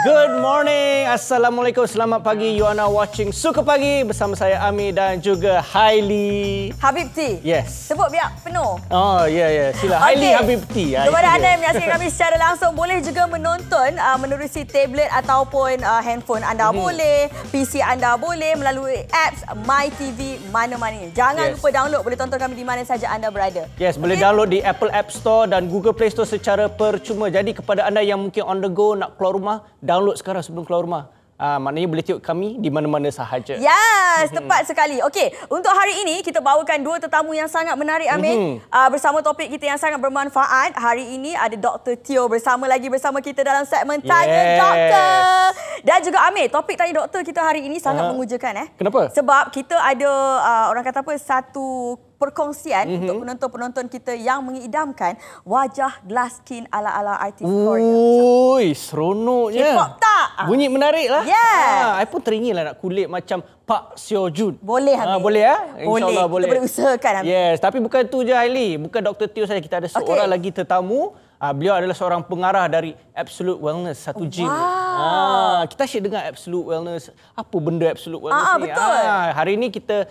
Good morning. Assalamualaikum. Selamat pagi. You are now watching Suka Pagi bersama saya Ami dan juga Hailey Habibti. Yes. Sebut biar penuh. Oh, ya. Sila. Hailey Habibti. Kepada anda yang menyaksikan kami secara langsung, boleh juga menonton menerusi tablet ataupun handphone anda boleh, PC anda boleh melalui apps MyTV mana-mana. Jangan lupa download. Boleh tonton kami di mana saja anda berada. Yes, boleh download di Apple App Store dan Google Play Store secara percuma. Jadi kepada anda yang mungkin on the go nak keluar rumah, download sekarang sebelum keluar rumah. Maknanya boleh tengok kami di mana-mana sahaja. Yes, tepat sekali. Okey, untuk hari ini kita bawakan dua tetamu yang sangat menarik, Amir. Bersama topik kita yang sangat bermanfaat. Hari ini ada Dr. Teo bersama kita dalam segmen Tanya Doktor. Dan juga Amir, topik Tanya Doktor kita hari ini sangat mengujakan. Kenapa? Sebab kita ada orang kata apa, satu perkongsian untuk penonton-penonton kita yang mengidamkan wajah glass skin ala-ala artis Korea. Ui, seronoknya. K-pop tak? Bunyi menarik lah. Yes. I pun teringin lah nak kulit macam Pak Seo Joon. Boleh, Hamid. Boleh ya? InsyaAllah boleh. Kita boleh usahakan, Hamid. Yes, tapi bukan tu je, Hailey. Bukan Dr. Teo saja. Kita ada seorang lagi tetamu. Beliau adalah seorang pengarah dari Absolute Wellness, satu gym. Kita asyik dengar Absolute Wellness. Apa benda Absolute Wellness ni? Betul. Hari ini kita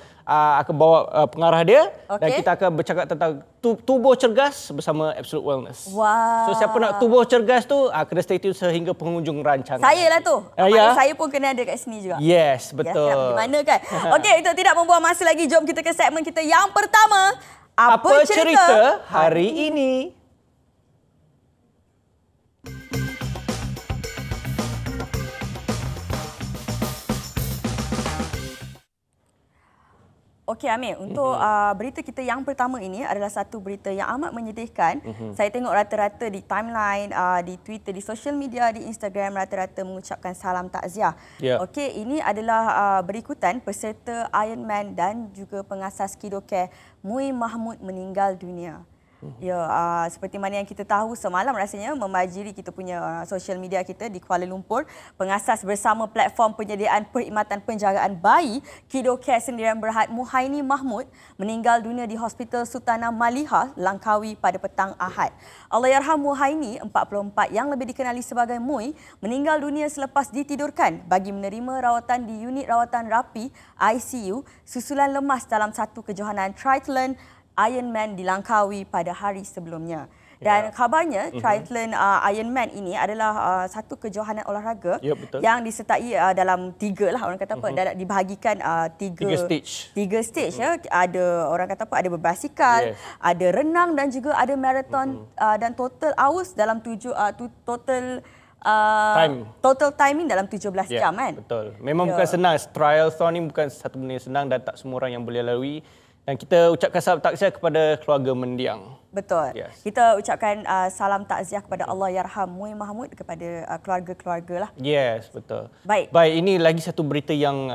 akan bawa pengarah dia dan kita akan bercakap tentang tubuh cergas bersama Absolute Wellness. Wow. So siapa nak tubuh cergas tu kena stay tune sehingga penghujung rancangan. Saya lah tu. Saya pun kena ada kat sini juga. Yes, betul. Di mana kan? Okey, untuk tidak membuang masa lagi, jom kita ke segmen kita yang pertama. Apa cerita hari ini? Okey, Amir, untuk berita kita yang pertama ini adalah satu berita yang amat menyedihkan. Saya tengok rata-rata di timeline, di Twitter, di social media, di Instagram, rata-rata mengucapkan salam takziah. Okey, ini adalah berikutan peserta Ironman dan juga pengasas KidoCare Mui Mahmud meninggal dunia. Ya, seperti mana yang kita tahu semalam rasanya membajiri kita punya social media kita di Kuala Lumpur, pengasas bersama platform penyediaan perkhidmatan penjagaan bayi KidoCare Sendirian Berhad Muhaini Mahmud meninggal dunia di Hospital Sultanah Maliha, Langkawi pada petang Ahad. Allahyarham Muhaini, 44 yang lebih dikenali sebagai Mui, meninggal dunia selepas ditidurkan bagi menerima rawatan di unit rawatan rapi ICU susulan lemas dalam satu kejohanan triathlon Ironman di Langkawi pada hari sebelumnya. Dan kabarnya triathlon Ironman ini adalah satu kejohanan olahraga yang disertai dalam tiga lah, orang kata apa, dibahagikan tiga stage ya. Ada orang kata apa, ada berbasikal, ada renang dan juga ada marathon dan total hours dalam total timing dalam 17 jam kan. Betul. Memang bukan senang. Triathlon ni bukan satu benda yang senang dan tak semua orang yang boleh lalui. Dan kita ucapkan salam takziah kepada keluarga mendiang. Betul. Kita ucapkan salam takziah kepada Allahyarham Mui Mahmud, kepada keluarga-keluarga lah. Yes, betul. Baik, ini lagi satu berita yang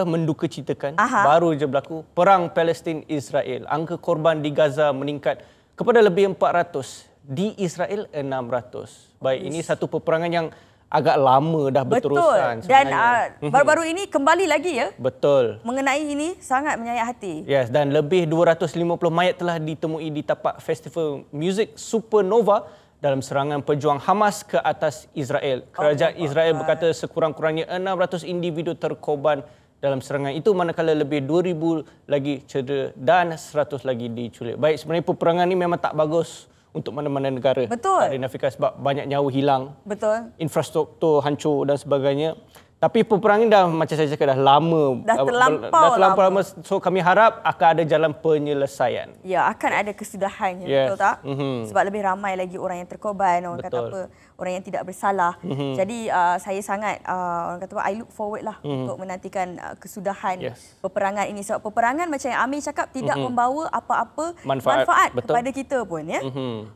menduka citakan. Baru je berlaku. Perang Palestin-Israel. Angka korban di Gaza meningkat kepada lebih 400. Di Israel 600. Ini satu peperangan yang agak lama dah berterusan. Dan baru-baru ini kembali lagi ya. Betul. Mengenai ini sangat menyayat hati. Yes, dan lebih 250 mayat telah ditemui di tapak festival muzik Supernova dalam serangan pejuang Hamas ke atas Israel. Kerajaan Israel berkata sekurang-kurangnya 600 individu terkorban dalam serangan itu, manakala lebih 2,000 lagi cedera dan 100 lagi diculik. Baik, sebenarnya peperangan ini memang tak bagus untuk mana-mana negara. Betul. Tak dinafikan sebab banyak nyawa hilang. Betul. Infrastruktur hancur dan sebagainya. Tapi peperangan dah, macam saya cakap, dah lama. Dah terlampau lama. So kami harap akan ada jalan penyelesaian. Ya, akan ada kesudahannya, betul tak? Sebab lebih ramai lagi orang yang terkorban, orang kata apa, orang yang tidak bersalah. Jadi saya sangat orang kata apa, I look forward lah untuk menantikan kesudahan peperangan ini. Sebab peperangan macam yang Amir cakap tidak membawa apa-apa manfaat kepada kita pun ya.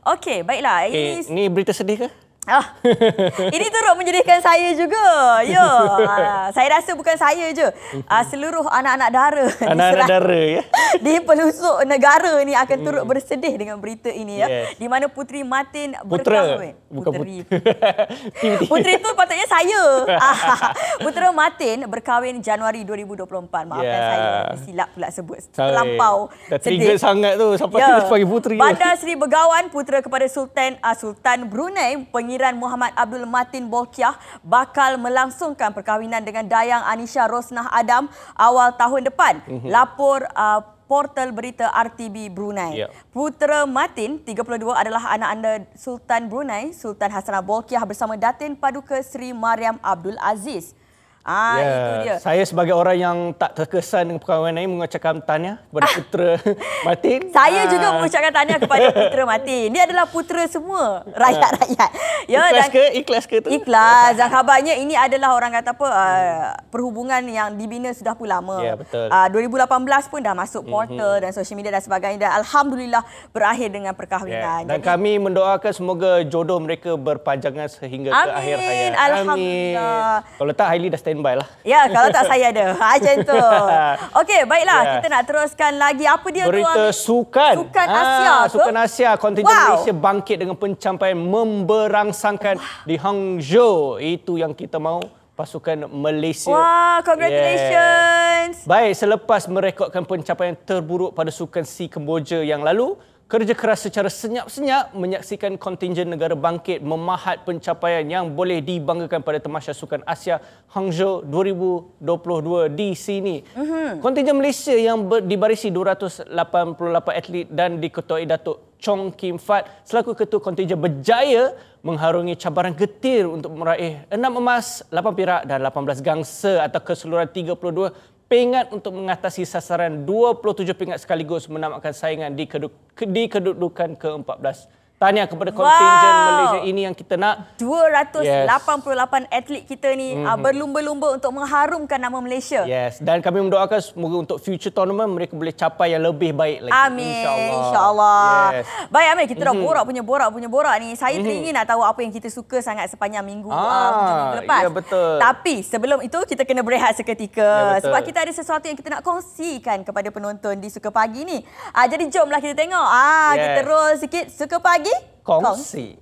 Okey, baiklah. Ini berita sedih ke? Ini turut menjadikan saya juga. Ya, saya rasa bukan saya je. Seluruh anak-anak dara. Anak-anak dara ya. Di pelosok negara ni akan turut bersedih dengan berita ini ya. Di mana Puteri Martin berkahwin. Bukan Puteri tu patutnya saya. Putera Martin berkahwin Januari 2024. Maafkan saya, silap pula sebut. Terlampau sedih. Dah trigger sangat tu sampai kita panggil puteri. Bandar Seri Begawan, putera kepada Sultan Brunei, Amiran Muhammad Abdul Matin Bolkiah bakal melangsungkan perkahwinan dengan Dayang Anisha Rosnah Adam awal tahun depan. Lapor portal berita RTB Brunei. Putera Matin, 32, adalah anak anda Sultan Brunei, Sultan Hassanah Bolkiah bersama Datin Paduka Sri Mariam Abdul Aziz. Itu dia. Saya sebagai orang yang tak terkesan dengan perkahwinan ini mengucapkan tahniah kepada putera Matin. Saya juga mengucapkan tahniah kepada putera Matin. Dia adalah putera semua rakyat-rakyat. Ikhlas ke tu? Ikhlas. Dan khabarnya ini adalah orang kata apa, perhubungan yang dibina sudah pun lama. Ya, betul. 2018 pun dah masuk portal dan social media dan sebagainya. Dan alhamdulillah berakhir dengan perkahwinan. Dan kami mendoakan semoga jodoh mereka berpanjangan sehingga ke akhir hayat. Alhamdulillah. Kalau tak, Hailey dah standby lah. Ya, kalau tak saya ada. Macam tu. Okey, baiklah. Kita nak teruskan lagi. Apa dia berita tu? Sukan. Sukan Asia ke? Sukan Asia. Kontingen Malaysia bangkit dengan pencapaian memberangsangkan di Hangzhou. Itu yang kita mahu. Pasukan Malaysia. Wah, congratulations. Baik, selepas merekodkan pencapaian terburuk pada Sukan SEA Kemboja yang lalu, kerja keras secara senyap-senyap menyaksikan kontingen negara bangkit memahat pencapaian yang boleh dibanggakan pada Tamasya Sukan Asia Hangzhou 2022 di sini. Kontingen Malaysia yang dibarisi 288 atlet dan diketuai Datuk Chong Kim Fat selaku ketua kontingen berjaya mengharungi cabaran getir untuk meraih 6 emas, 8 perak dan 18 gangsa atau keseluruhan 32 pingat untuk mengatasi sasaran 27 pingat sekaligus menamatkan saingan di kedudukan ke-14. Tahniah kepada kontingen Malaysia ini yang kita nak. 288 atlet kita ni berlumba-lumba untuk mengharumkan nama Malaysia. Yes, dan kami mendoakan semoga untuk future tournament mereka boleh capai yang lebih baik lagi. Amin. InsyaAllah. Yes. Baik Amir, kita dah borak punya borak ni. Saya teringin nak tahu apa yang kita suka sangat sepanjang minggu lepas. Ya, betul. Tapi sebelum itu kita kena berehat seketika. Sebab kita ada sesuatu yang kita nak kongsikan kepada penonton di Suka Pagi ni. Jadi jomlah kita tengok. Kita roll sikit Suka Pagi. Kongsi.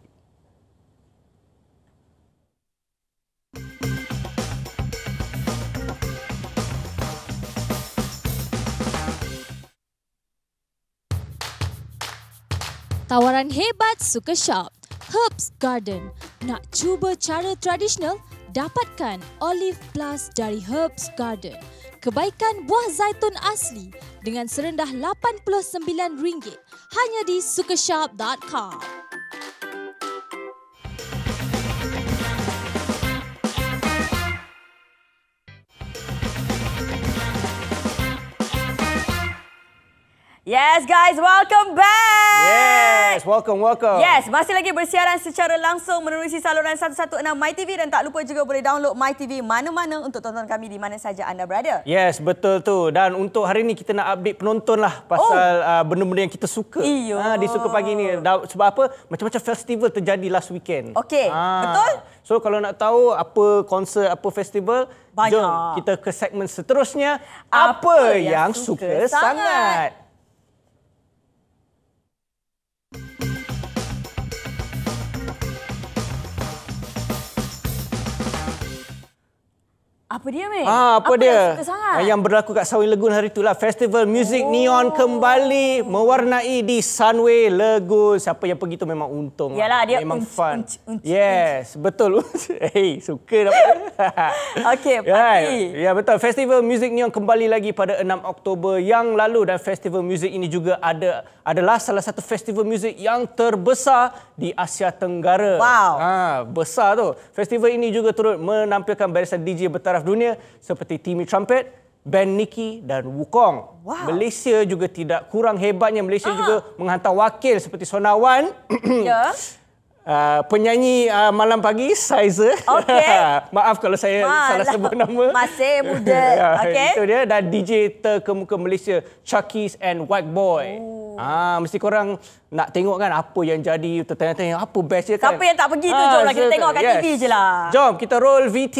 Tawaran hebat Suka Shop. Herbs Garden. Nak cuba cara tradisional? Dapatkan Olive Plus dari Herbs Garden. Kebaikan buah zaitun asli dengan serendah RM89 hanya di sukashop.com. Yes guys, welcome back. Yes, welcome. Yes, masih lagi bersiaran secara langsung menerusi saluran 116 MyTV dan tak lupa juga boleh download MyTV mana-mana untuk tonton kami di mana saja anda berada. Yes, betul tu. Dan untuk hari ni kita nak update penonton lah pasal benda-benda yang kita suka. Di Suka Pagi ni. Sebab apa? Macam-macam festival terjadi last weekend. Okey, betul? So kalau nak tahu apa konsert, apa festival, banyak. Jom kita ke segmen seterusnya. Apa yang suka sangat? Apa dia, Mek? Apa dia? Yang suka sangat? Yang berlaku kat Sawing Legun hari itulah. Festival Muzik Neon kembali mewarnai di Sunway Legun. Siapa yang pergi tu memang untung. Yalah, dia memang fun. Yes, betul. Hey, suka dah. Okey, pasti. Ya, betul. Festival Muzik Neon kembali lagi pada 6 Oktober yang lalu dan festival muzik ini juga adalah salah satu festival muzik yang terbesar di Asia Tenggara. Wow. Besar tu. Festival ini juga turut menampilkan barisan DJ bertaraf dunia seperti Timmy Trumpet, band Nicky dan Wukong. Wow. Malaysia juga tidak kurang hebatnya. Malaysia juga menghantar wakil seperti Sonawan. Ya. Penyanyi Malam Pagi, Sizer. Okey. Maaf kalau saya salah sebut nama. Masih muda. Okey. Itu dia. Dan DJ terkemuka Malaysia, Chuckies and White Boy. Mesti korang nak tengok kan apa yang jadi. Tertanya-tanya apa best dia kan. Siapa yang tak pergi tu, jomlah kita tengok kat TV je lah. Jom kita roll VT.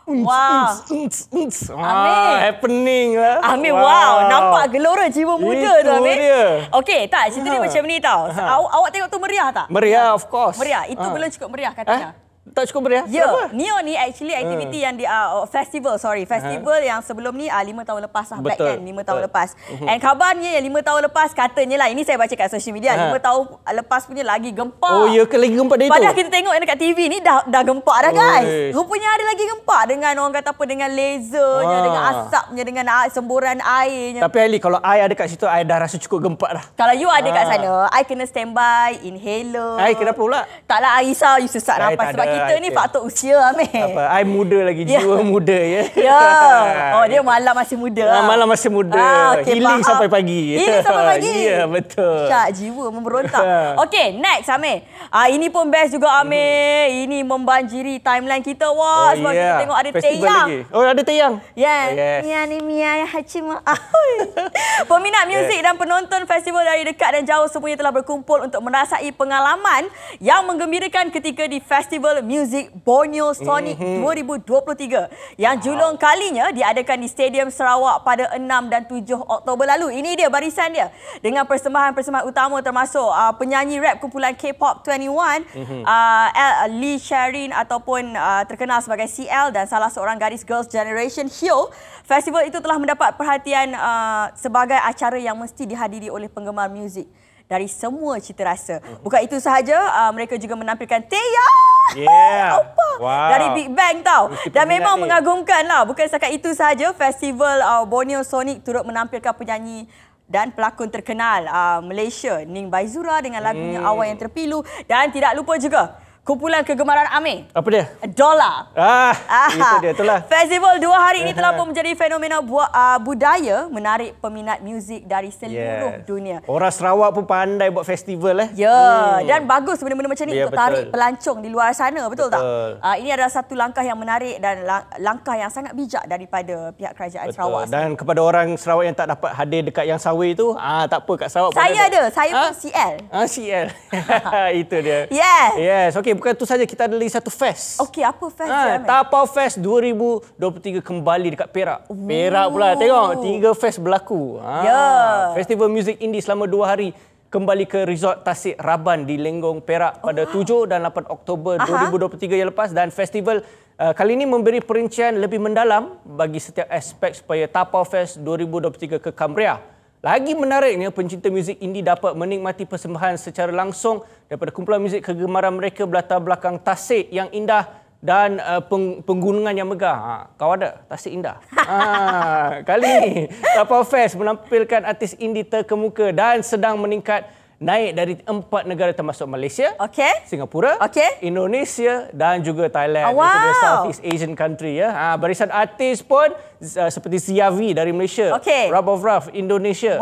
Wow. Amir. Happening lah. Amir, wow. Nampak gelora jiwa muda tu, Amir. Okey, tak. Cerita dia macam ni tau. Awak tengok tu meriah tak? Meriah, of course. Meriah. Itu belum cukup meriah katanya. Tak cukup meriah? Ya, Kenapa? Neon ni actually aktiviti yang festival yang sebelum ni 5 tahun lepas lah. Back then 5 tahun lepas. And khabarnya yang 5 tahun lepas katanya lah, ini saya baca kat social media, 5 tahun lepas punya lagi gempak. Oh ya ke lagi gempak dari tu? Padahal kita tengok dekat TV ni dah gempak dah guys. Rupanya ada lagi gempak dengan orang kata apa, dengan lasernya, dengan asapnya, dengan semburan airnya. Tapi Ali, kalau I ada kat situ, I dah rasa cukup gempak dah. Kalau you ada kat sana, I kena standby, inhaler. I kenapa pula? Taklah, I risau you sesak nafas. Sebab kita ni faktor usia, Amir. Apa? I muda lagi, jiwa muda ya. Ya. Oh, dia malam masih muda. Malam masih muda. Okay, Healing faham. sampai pagi. Healing sampai pagi. Ya, betul. Syak, jiwa memberontak. Okey, next Amir. Ini pun best juga Amir. Ini membanjiri timeline kita. Wah, sebab kita tengok ada Festival Taeyang. lagi. Oh, ada Taeyang. Yes. Mia ni Mia yang Hachima. Peminat muzik dan penonton festival dari dekat dan jauh semuanya telah berkumpul untuk merasai pengalaman yang menggembirakan ketika di Festival Muzik Borneo Sonic 2023 yang julung kalinya diadakan di Stadium Sarawak pada 6 dan 7 Oktober lalu. Ini dia barisan dia dengan persembahan-persembahan utama termasuk penyanyi rap kumpulan K-pop 21, Lee Sherin ataupun terkenal sebagai CL dan salah seorang gadis Girls' Generation Hyo. Festival itu telah mendapat perhatian sebagai acara yang mesti dihadiri oleh penggemar muzik dari semua cita rasa. Bukan itu sahaja, mereka juga menampilkan Taeyang. Wow. Dari Big Bang tau. Dan memang mengagumkan lah. Bukan setakat itu sahaja, Festival Borneo Sonic turut menampilkan penyanyi dan pelakon terkenal Malaysia, Ning Baizura dengan lagunya Awal Yang Terpilu. Dan tidak lupa juga kumpulan kegemaran Amir. Apa dia? Dola. Itu dia, itulah. Festival 2 hari ini telah pun menjadi fenomena budaya menarik peminat muzik dari seluruh dunia. Orang Sarawak pun pandai buat festival Dan bagus benda-benda macam ni untuk tarik pelancong di luar sana, betul tak? Ini adalah satu langkah yang menarik dan langkah yang sangat bijak daripada pihak kerajaan Sarawak. Dan kepada orang Sarawak yang tak dapat hadir dekat Yang Sawi tu, tak apa, kat Sarawak saya ada, saya pun CL. CL. Itu dia. Yes. Okey, bukan itu saja, kita ada lagi satu fest. Okey, apa fest? Tapau Fest 2023 kembali dekat Perak. Perak pula, tengok 3 fest berlaku. Festival muzik indie selama 2 hari kembali ke Resort Tasik Raban di Lenggong, Perak pada 7 dan 8 Oktober 2023 yang lepas. Dan festival kali ini memberi perincian lebih mendalam bagi setiap aspek supaya Tapau Fest 2023 kekal meriah. Lagi menariknya, pencinta muzik indie dapat menikmati persembahan secara langsung daripada kumpulan muzik kegemaran mereka berlatar belakang Tasik yang indah dan penggunungan yang megah. Kau ada? Tasik indah. Kali ini, Tapau Fest menampilkan artis indie terkemuka dan sedang meningkat naik dari 4 negara termasuk Malaysia, Singapura, Indonesia dan juga Thailand. Itu dia Southeast Asian country ya. Barisan artis pun seperti Ziavi dari Malaysia, Rub of Rough Indonesia,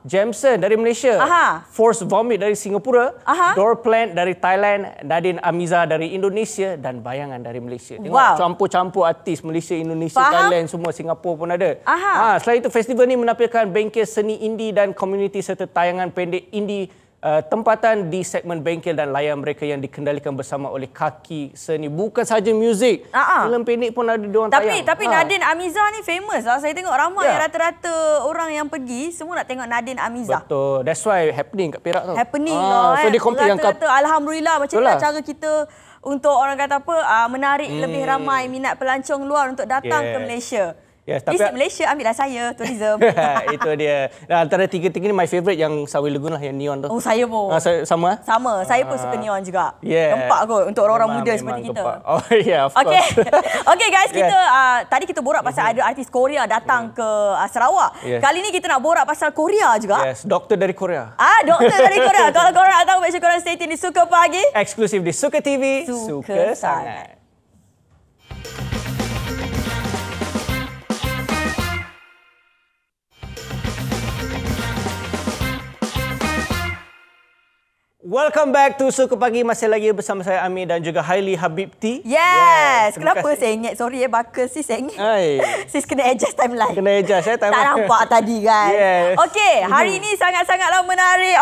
Jameson dari Malaysia, Force Vomit dari Singapura, Doorplant dari Thailand, Nadine Amiza dari Indonesia dan Bayangan dari Malaysia. Tengok campur-campur artis Malaysia, Indonesia, Thailand, semua, Singapura pun ada. Selain itu, festival ini menampilkan bengkel seni indie dan komuniti serta tayangan pendek indie tempatan di segmen bengkel dan layar mereka yang dikendalikan bersama oleh kaki seni. Bukan saja muzik, filem pendek pun ada diorang tayang. Tapi Nadine Amiza ni famous lah. Saya tengok ramai rata-rata orang yang pergi semua nak tengok Nadine Amiza. Betul. That's why happening kat Perak tu. Happening lah. So dia compete yang alhamdulillah macam itulah cara kita untuk orang kata apa, menarik lebih ramai minat pelancong luar untuk datang ke Malaysia. Visit Malaysia, ambillah saya, tourism. Itu dia. Antara tiga-tiga ni my favourite yang Sawi Lagoon lah, yang neon tu. Oh, saya pun. Sama? Sama. Saya pun suka neon juga. Gempak kot untuk orang-orang muda seperti kita. Gempak. Oh, yeah, of course. Okay guys, kita tadi kita borak pasal ada artis Korea datang ke Sarawak. Kali ni kita nak borak pasal Korea juga. Yes, doktor dari Korea. Doktor dari Korea. Kalau korang nak tahu, make sure korang stay tune di Suka Pagi. Eksklusif di Suka TV. Suka sangat. Welcome back to Suka Pagi. Masih lagi bersama saya Amir dan juga Haili Habibti. Yes. Kenapa sengit? Sorry bakal sis sengit. Sis kena adjust timeline. Kena adjust timeline. Tak nampak tadi kan. Yes. Okey, hari ini sangat-sangatlah menarik.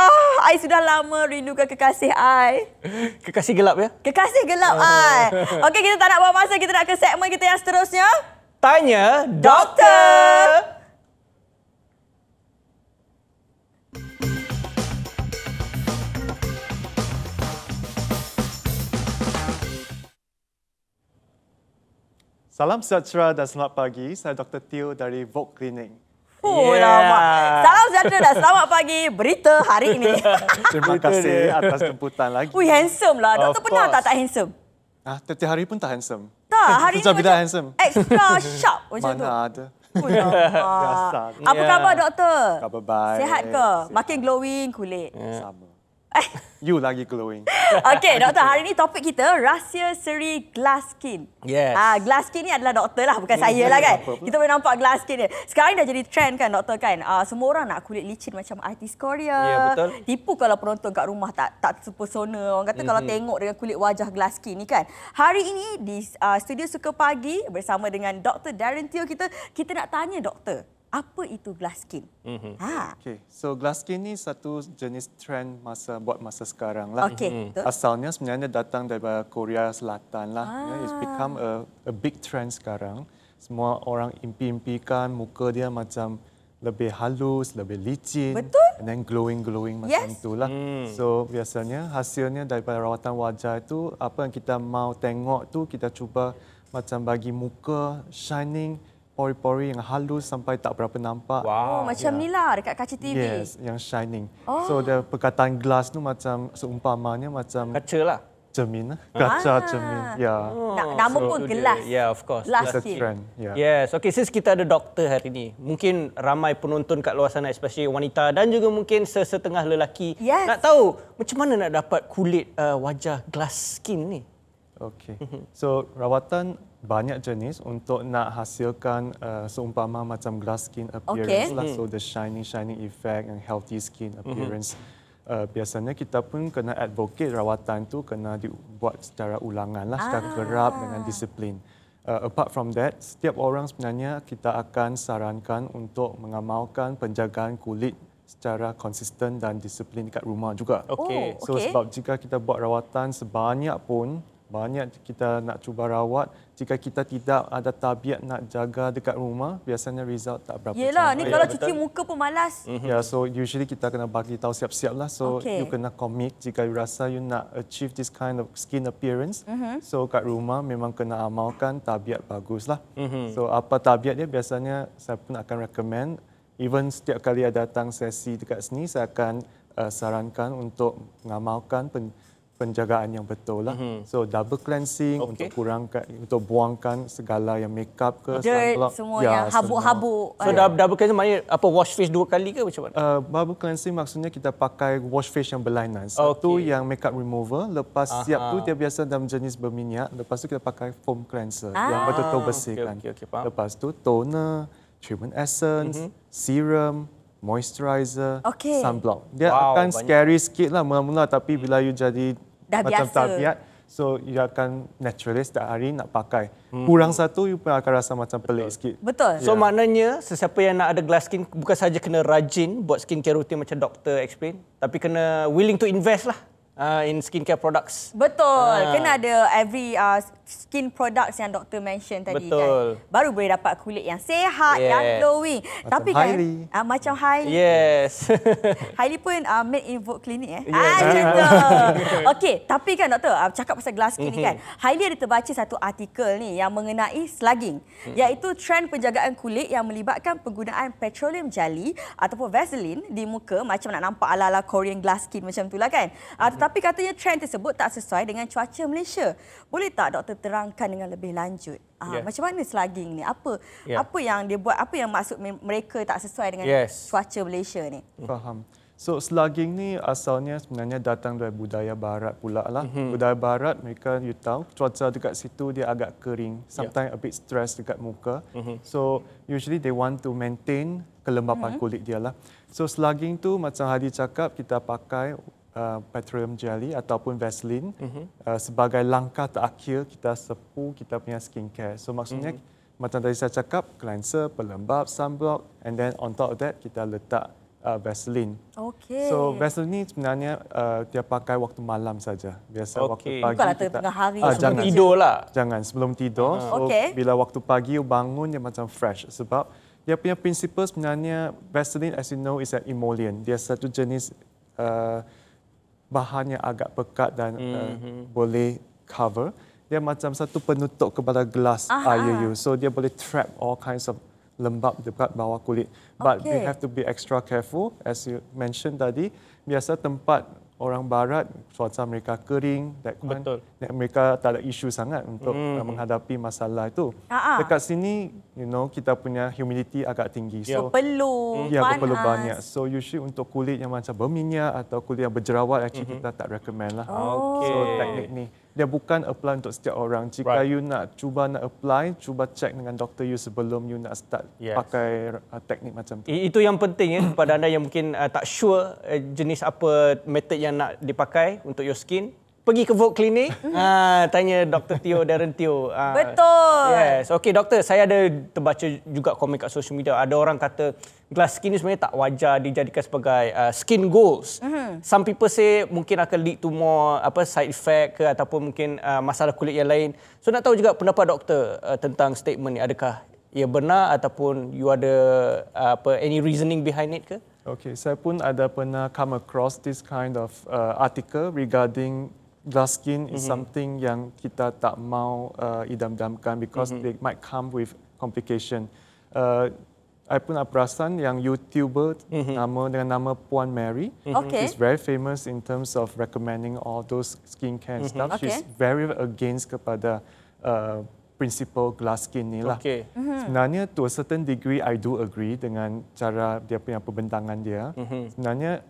I sudah lama rindukan kekasih I. Kekasih gelap ya? Kekasih gelap I. Okey, kita tak nak buang masa, kita nak ke segmen kita yang seterusnya. Tanya Doktor. Salam sejahtera dan selamat pagi. Saya Dr. Teo dari Vogue Clinic. Lama. Salam sejahtera dan selamat pagi. Berita hari ini. Terima kasih atas jemputan lagi. Ui, handsome lah. Doktor Of pernah course. tak handsome? Tiap hari pun tak handsome. Tak, hari ini Sejak bila macam handsome? extra sharp macam tu. Mana ada. Biasa. Apa Ya. khabar doktor? Khabar baik. Sihat ke? Makin glowing kulit. Sama. You lagi glowing. Okey, doktor, hari ni topik kita rahsia seri glass skin. Yes. Glass skin ni adalah doktor lah, bukan saya lah kan. Kita boleh nampak glass skin dia. Sekarang dah jadi trend kan doktor kan. Semua orang nak kulit licin macam artis Korea. Ya, betul. Tipu kalau penonton kat rumah tak terpesona. Orang kata kalau tengok dengan kulit wajah glass skin ni kan. Hari ini di Studio Suka Pagi bersama dengan Dr. Darren Teo kita nak tanya doktor, apa itu glass skin? Okay, so glass skin ni satu jenis trend masa sekarang lah. Okey, betul. Asalnya sebenarnya datang daripada Korea Selatan lah. It's become a big trend sekarang. Semua orang impi-impikan muka dia macam lebih halus, lebih licin. Betul. And then glowing macam Yes. itulah. So biasanya hasilnya daripada rawatan wajah itu, apa yang kita mau tengok tu kita cuba macam bagi muka shining, pori-pori yang halus sampai tak berapa nampak. Oh, macam ni lah dekat kaca TV. Yes, yang shining. So the perkataan glass tu macam seumpamanya macam Kaca lah. cermin, kaca cermin. Ya. Nama pun gelas. Yeah, of course. Glass It's a skin. trend. Yeah. Yes, okay, since kita ada doktor hari ni, mungkin ramai penonton kat luar sana, especially wanita dan juga mungkin sesetengah lelaki Yes. nak tahu macam mana nak dapat kulit wajah glass skin ni. Okay. So rawatan banyak jenis untuk nak hasilkan seumpama macam glass skin appearance lah. So the shining effect and healthy skin appearance. Biasanya kita pun kena advocate rawatan tu kena dibuat secara ulangan lah, secara kerap dengan disiplin. Apart from that, setiap orang sebenarnya kita akan sarankan untuk mengamalkan penjagaan kulit secara konsisten dan disiplin dekat rumah juga. Okey. So sebab jika kita buat rawatan sebanyak pun, banyak kita nak cuba rawat, jika kita tidak ada tabiat nak jaga dekat rumah, biasanya result tak berapa Yelah, ni cantik. kalau cuci muka pun malas. Ya, so usually kita kena bagi tahu siap-siap lah. So Okay. you kena commit jika you rasa you nak achieve this kind of skin appearance. So kat rumah memang kena amalkan tabiat bagus lah. So apa tabiat dia, biasanya saya pun akan recommend. Even setiap kali ada datang sesi dekat sini, saya akan sarankan untuk mengamalkan penjagaan yang betul lah. So double cleansing untuk kurangkan, untuk buangkan segala yang makeup ke, Dirt, sunblock. semua Ya, yang habuk-habuk. So double cleansing maknanya apa, wash face 2 kali ke macam mana? Bubble cleansing maksudnya kita pakai wash face yang berlainan. Satu yang makeup remover, lepas siap tu dia biasa dalam jenis berminyak, lepas tu kita pakai foam cleanser yang betul-betul bersihkan. Okay, faham. Lepas tu toner, treatment essence, serum, moisturizer, sunblock. Dia akan banyak. scary sikit lah mula-mula, tapi bila you jadi Dah macam biasa. tabiat, so you akan naturally setiap hari nak pakai. Kurang satu, you pun akan rasa macam pelik sikit. Betul. So maknanya sesiapa yang nak ada glass skin bukan saja kena rajin buat skincare rutin macam doktor explain, tapi kena willing to invest lah in skincare products. Betul. Kena ada every skin products yang doktor mention tadi Betul. kan. Baru boleh dapat kulit yang sihat, yang glowing. Tapi kan Hailey. macam Hailey. Yes. Hailey pun made in Vogue Clinic Yes. macam tu. Okey, tapi kan doktor, cakap pasal glass skin ni kan. Hailey ada terbaca satu artikel ni yang mengenai slugging, iaitu trend penjagaan kulit yang melibatkan penggunaan petroleum jelly ataupun Vaseline di muka macam nak nampak ala-ala Korean glass skin macam tu lah kan. Tetapi katanya trend tersebut tak sesuai dengan cuaca Malaysia. Boleh tak doktor terangkan dengan lebih lanjut? Macam mana slugging ni? Apa yang dia buat? Apa yang maksud mereka tak sesuai dengan cuaca Malaysia ni? Faham. So slugging ni asalnya sebenarnya datang dari budaya barat pula lah. Budaya barat, mereka you tahu cuaca dekat situ dia agak kering, sometimes a bit stress dekat muka. So usually they want to maintain kelembapan kulit dia lah. So slugging tu macam Hadi cakap, kita pakai petroleum jelly ataupun Vaseline sebagai langkah terakhir kita sepu kita punya skincare. So maksudnya macam tadi saya cakap, cleanser, pelembab, sunblock, and then on top of that kita letak Vaseline. Okey. So Vaseline ni sebenarnya dia pakai waktu malam saja. Biasa waktu pagi bukanlah tengah hari Sebelum tidur lah. Jangan sebelum tidur. So bila waktu pagi you bangun dia macam fresh, sebab dia punya prinsipal sebenarnya Vaseline, as you know, is an emollient. Dia satu jenis bahan yang agak pekat dan boleh cover. dia macam satu penutup kepada gelas air you. So dia boleh trap all kinds of lembab dekat bawah kulit. But we have to be extra careful, as you mentioned tadi. Biasa tempat orang barat, cuaca mereka kering, mereka tak ada isu sangat untuk menghadapi masalah itu. Dekat sini, kita punya humidity agak tinggi. So perlu panas. Perlu banyak. So usually untuk kulit yang macam berminyak atau kulit yang berjerawat, actually kita tak recommend lah. So teknik ni, dia bukan apply untuk setiap orang. Jika you nak apply, cuba check dengan doktor you sebelum you nak start pakai teknik macam tu. Itu yang penting kepada anda yang mungkin tak sure jenis apa method yang nak dipakai untuk your skin. Pergi ke Vogue Clinic, tanya Dr. Teo, Darren Teo. Betul. Yes. Okey doktor, saya ada terbaca juga komen kat social media. Ada orang kata glass skin ni sebenarnya tak wajar dijadikan sebagai skin goals. Some people say mungkin akan lead to more side effect ke ataupun mungkin masalah kulit yang lain. So nak tahu juga pendapat doktor tentang statement ni. Adakah ia benar ataupun you ada any reasoning behind it ke? Okay, saya pun ada pernah come across this kind of article regarding glass skin is something yang kita tak mau idam-idamkan because they might come with complication. I pun perasan yang YouTuber dengan nama Puan Mary is very famous in terms of recommending all those skincare and stuff. She's very against kepada principle glass skin ni lah. Sebenarnya to a certain degree I do agree dengan cara dia punya pembentangan dia. Sebenarnya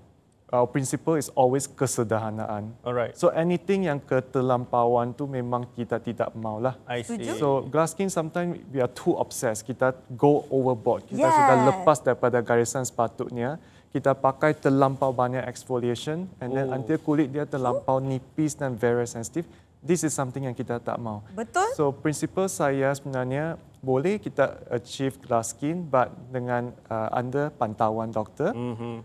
our principle is always kesederhanaan. Alright. So anything yang keterlampauan tu memang kita tidak maulah. I see. So glass skin sometimes we are too obsessed. Kita go overboard. Kita sudah lepas daripada garisan sepatutnya. Kita pakai terlampau banyak exfoliation and then until kulit dia terlampau nipis dan very sensitive. This is something yang kita tak mau. Betul. So principle saya sebenarnya boleh kita achieve glass skin but dengan under pantauan doktor.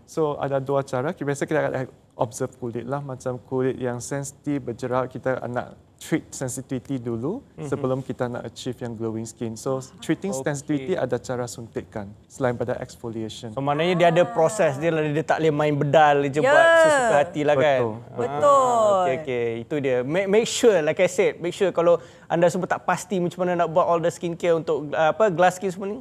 So ada dua cara. Biasa kita akan observe kulit lah. Macam kulit yang sensitif, berjerawat, kita nak treat sensitivity dulu sebelum kita nak achieve yang glowing skin. So treating sensitivity ada cara suntikan selain pada exfoliation. So maknanya dia ada proses dia lah, dia tak boleh main bedal je buat sesuka hati lah kan. Betul. Okay. Itu dia. Make sure, like I said, make sure kalau anda semua tak pasti macam mana nak buat all the skincare untuk glass skin semua ni,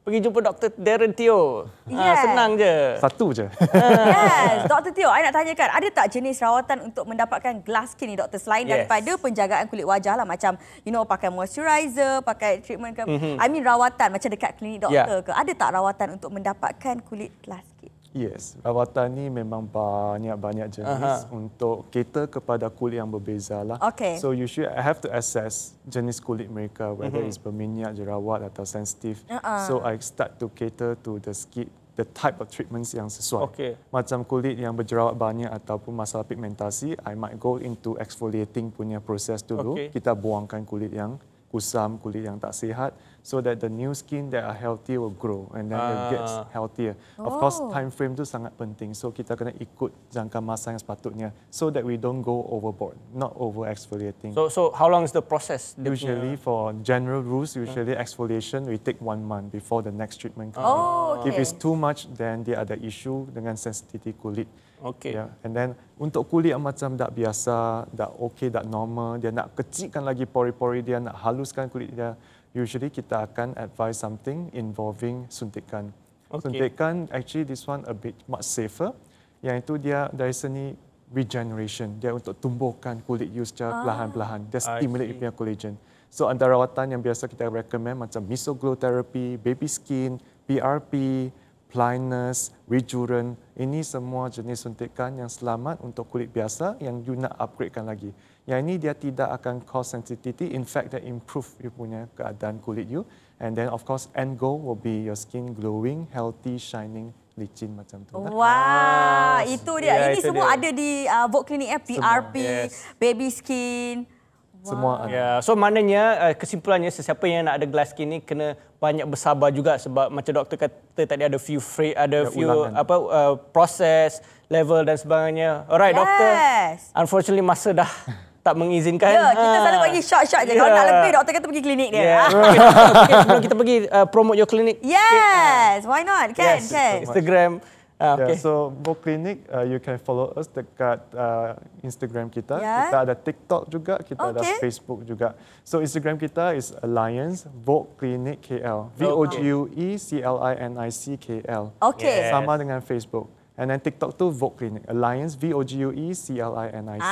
pergi jumpa Dr. Darren Teo. Senang je. Satu je. Yes, Dr. Teo, saya nak tanyakan, ada tak jenis rawatan untuk mendapatkan glass skin ni, doktor, selain daripada penjagaan kulit wajah lah, macam pakai moisturizer, pakai treatment ke, I mean rawatan macam dekat klinik doktor ke, ada tak rawatan untuk mendapatkan kulit glass skin? Yes, rawatan ni memang banyak jenis untuk cater kepada kulit yang berbeza lah. So usually I have to assess jenis kulit mereka, whether it's berminyak, jerawat atau sensitif. So I start to cater to the skin, the type of treatments yang sesuai. Macam kulit yang berjerawat banyak ataupun masalah pigmentasi, I might go into exfoliating punya proses dulu. Kita buangkan kulit yang kusam, kulit yang tak sihat, so that the new skin that are healthy will grow and then it gets healthier. Of course, time frame tu sangat penting. So kita kena ikut jangka masa yang sepatutnya, so that we don't go overboard, not over exfoliating. So how long is the process? Usually for general rules, usually exfoliation we take 1 month before the next treatment. If it's too much, then dia ada issue dengan sensitivity kulit. And then untuk kulit yang macam tak biasa, tak tak normal, dia nak kecilkan lagi pori-pori dia, nak haluskan kulit dia, usually kita akan advise something involving suntikan. Suntikan, actually this one a bit much safer. Yang itu dia dari seni regeneration, dia untuk tumbuhkan kulit you secara perlahan-perlahan. Dia stimulate punya collagen. So antara rawatan yang biasa kita recommend macam mesoglow therapy, baby skin, PRP, plyness, rejuven, ini semua jenis suntikan yang selamat untuk kulit biasa yang you nak upgradekan lagi. Yang ini dia tidak akan cause sensitivity, in fact dia improve you punya keadaan kulit you. And then of course end goal will be your skin glowing, healthy, shining, licin macam tu. Wah, itu dia. Ini semua ada di Vogue Clinic PRP, baby skin. Semua ada. So maknanya kesimpulannya sesiapa yang nak ada glass skin ni kena banyak bersabar juga sebab macam doktor kata tadi ada few proses, level dan sebagainya. Alright doktor. Unfortunately masa dah tak mengizinkan. Kita selalu bagi short-short je. Kalau nak lebih doktor kata pergi klinik dia. Sebelum kita pergi promote your clinic. Yes, why not? Kan? Instagram Okay. So Vogue Clinic, you can follow us dekat Instagram kita. Yeah. Kita ada TikTok juga, kita ada Facebook juga. So Instagram kita is Alliance Vogue Clinic KL. VOGUECLINIC KL. Okay. Sama dengan Facebook. And then TikTok tu Vogue Clinic. Alliance VOGUECLINIC.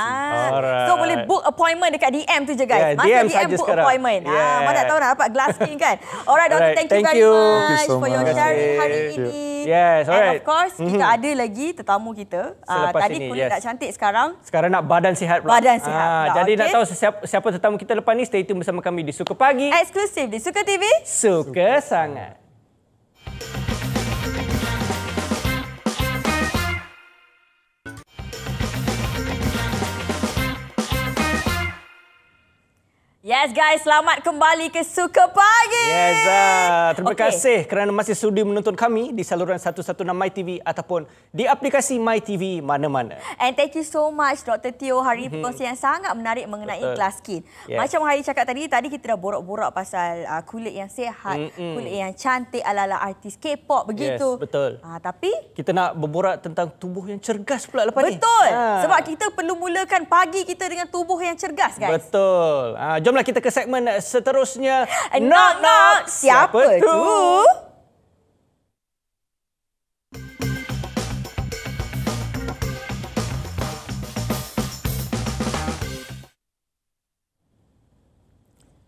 So boleh book appointment dekat DM tu je guys. Yeah, DM Masuk saja book sekarang. appointment. Yeah. Mana tak tahu nak dapat glass skin kan. Alright, Doktor, thank you very you. much Thank you so for your much. sharing hari Thank you. ini. Yes, And alright. of course, kita ada lagi tetamu kita. Selepas Tadi ini, kulit yes. nak cantik sekarang. Sekarang nak badan sihat pula. Badan sihat pula, Jadi nak okey. tahu siapa tetamu kita lepas ni, stay tune bersama kami di Suka Pagi. Eksklusif di Suka TV. Suka sangat. Yes guys, selamat kembali ke Suka Pagi. Yes, terima Okey. kasih kerana masih sudi menonton kami di saluran 116 MyTV ataupun di aplikasi MyTV mana-mana. And thank you so much Dr. Teo, hari ini perkongsian yang sangat menarik mengenai Betul. glass skin. Yes. Macam Hari cakap tadi kita dah borak-borak pasal kulit yang sihat, kulit yang cantik ala-ala artis K-pop begitu. Yes, betul. Tapi Kita nak berborak tentang tubuh yang cergas pula lepas ni. betul. Sebab kita perlu mulakan pagi kita dengan tubuh yang cergas guys. Betul. Jomlah kita ke segmen seterusnya. Knock knock, siapa tu?